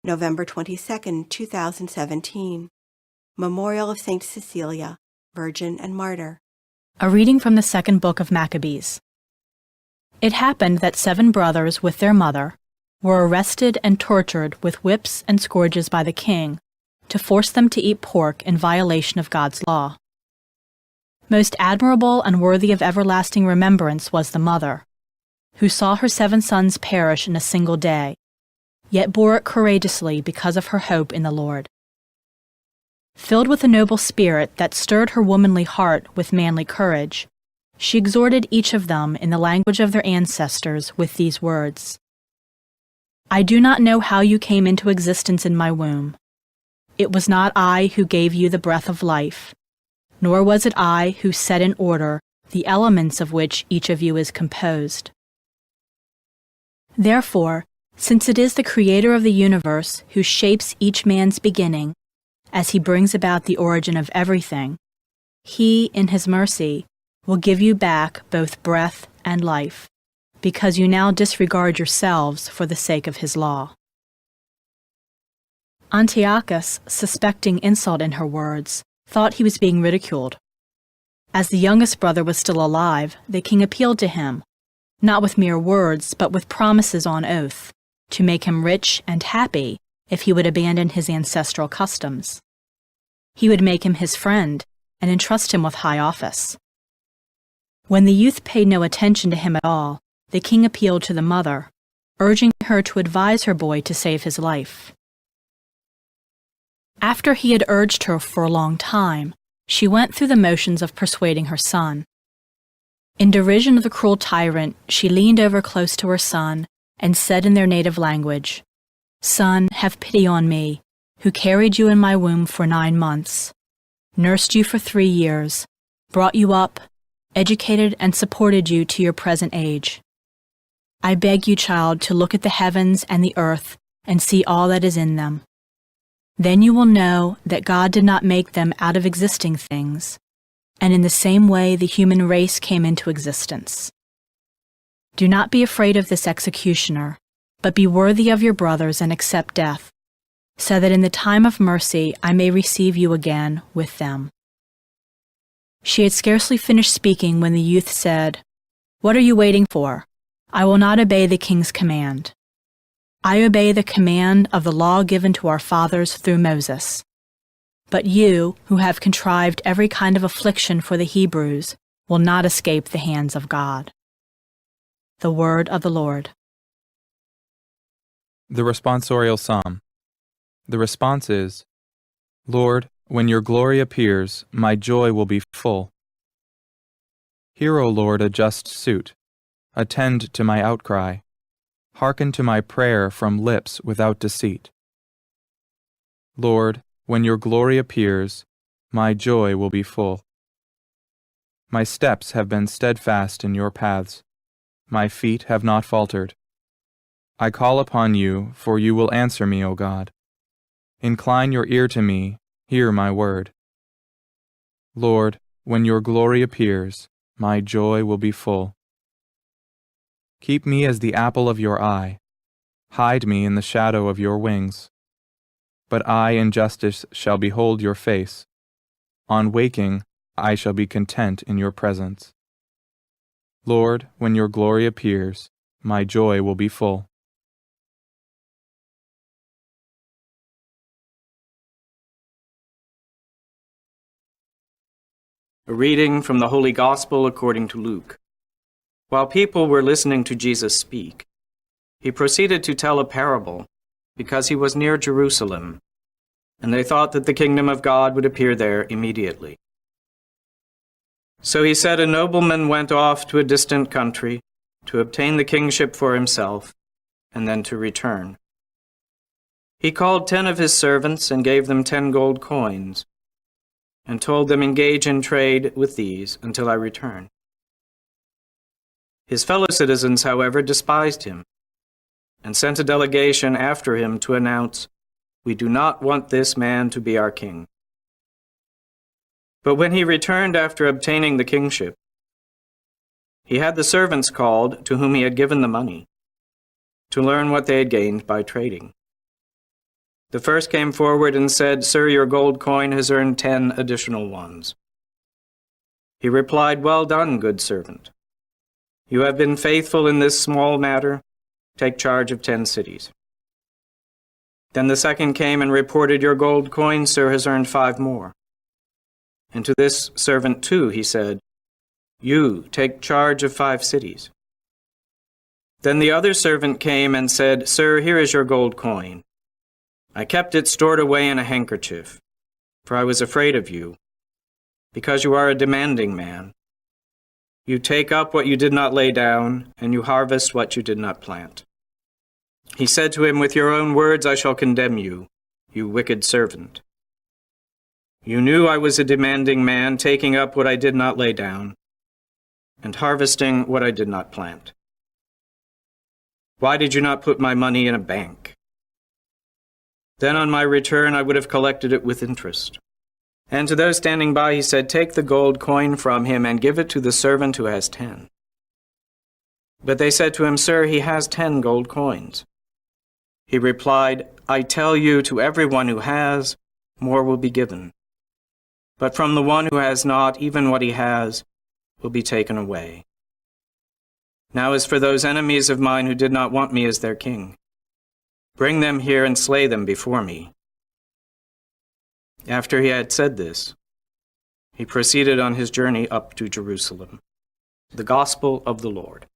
November 22, 2017. Memorial of St. Cecilia, Virgin and Martyr. A reading from the second book of Maccabees. It happened that 7 brothers with their mother were arrested and tortured with whips and scourges by the king to force them to eat pork in violation of God's law. Most admirable and worthy of everlasting remembrance was the mother, who saw her 7 sons perish in a single day, yet bore it courageously because of her hope in the Lord. Filled with a noble spirit that stirred her womanly heart with manly courage, she exhorted each of them in the language of their ancestors with these words: I do not know how you came into existence in my womb. It was not I who gave you the breath of life, nor was it I who set in order the elements of which each of you is composed. Therefore, since it is the Creator of the universe who shapes each man's beginning, as he brings about the origin of everything, he, in his mercy, will give you back both breath and life, because you now disregard yourselves for the sake of his law. Antiochus, suspecting insult in her words, thought he was being ridiculed. As the youngest brother was still alive, the king appealed to him, not with mere words, but with promises on oath, to make him rich and happy if he would abandon his ancestral customs. He would make him his friend and entrust him with high office. When the youth paid no attention to him at all, the king appealed to the mother, urging her to advise her boy to save his life. After he had urged her for a long time, she went through the motions of persuading her son. In derision of the cruel tyrant, she leaned over close to her son and said in their native language, Son, have pity on me, who carried you in my womb for 9 months, nursed you for 3 years, brought you up, educated and supported you to your present age. I beg you, child, to look at the heavens and the earth and see all that is in them. Then you will know that God did not make them out of existing things, and in the same way the human race came into existence. Do not be afraid of this executioner, but be worthy of your brothers and accept death, so that in the time of mercy I may receive you again with them. She had scarcely finished speaking when the youth said, What are you waiting for? I will not obey the king's command. I obey the command of the law given to our fathers through Moses. But you, who have contrived every kind of affliction for the Hebrews, will not escape the hands of God. The word of the Lord. The responsorial psalm. The response is, Lord, when your glory appears, my joy will be full. Hear, O Lord, a just suit. Attend to my outcry. Hearken to my prayer from lips without deceit. Lord, when your glory appears, my joy will be full. My steps have been steadfast in your paths. My feet have not faltered. I call upon you, for you will answer me, O God. Incline your ear to me, hear my word. Lord, when your glory appears, my joy will be full. Keep me as the apple of your eye. Hide me in the shadow of your wings. But I in justice shall behold your face. On waking, I shall be content in your presence. Lord, when your glory appears, my joy will be full. A reading from the Holy Gospel according to Luke. While people were listening to Jesus speak, he proceeded to tell a parable, because he was near Jerusalem, and they thought that the kingdom of God would appear there immediately. So he said, a nobleman went off to a distant country to obtain the kingship for himself, and then to return. He called 10 of his servants and gave them 10 gold coins, and told them, engage in trade with these until I return. His fellow citizens, however, despised him, and sent a delegation after him to announce, We do not want this man to be our king. But when he returned after obtaining the kingship, he had the servants called to whom he had given the money, to learn what they had gained by trading. The first came forward and said, 'Sir, your gold coin has earned 10 additional ones.' He replied, 'Well done, good servant. You have been faithful in this small matter. Take charge of 10 cities.' Then the second came and reported, 'Your gold coin, sir, has earned 5 more.' And to this servant too he said, 'You take charge of 5 cities.' Then the other servant came and said, 'Sir, here is your gold coin. I kept it stored away in a handkerchief, for I was afraid of you, because you are a demanding man. You take up what you did not lay down, and you harvest what you did not plant.' He said to him, 'With your own words I shall condemn you, you wicked servant. You knew I was a demanding man, taking up what I did not lay down, and harvesting what I did not plant. Why did you not put my money in a bank? Then on my return I would have collected it with interest.' And to those standing by he said, 'Take the gold coin from him and give it to the servant who has 10. But they said to him, 'Sir, he has 10 gold coins.' He replied, 'I tell you, to everyone who has, more will be given. But from the one who has not, even what he has will be taken away. Now as for those enemies of mine who did not want me as their king, bring them here and slay them before me.' After he had said this, he proceeded on his journey up to Jerusalem. The Gospel of the Lord.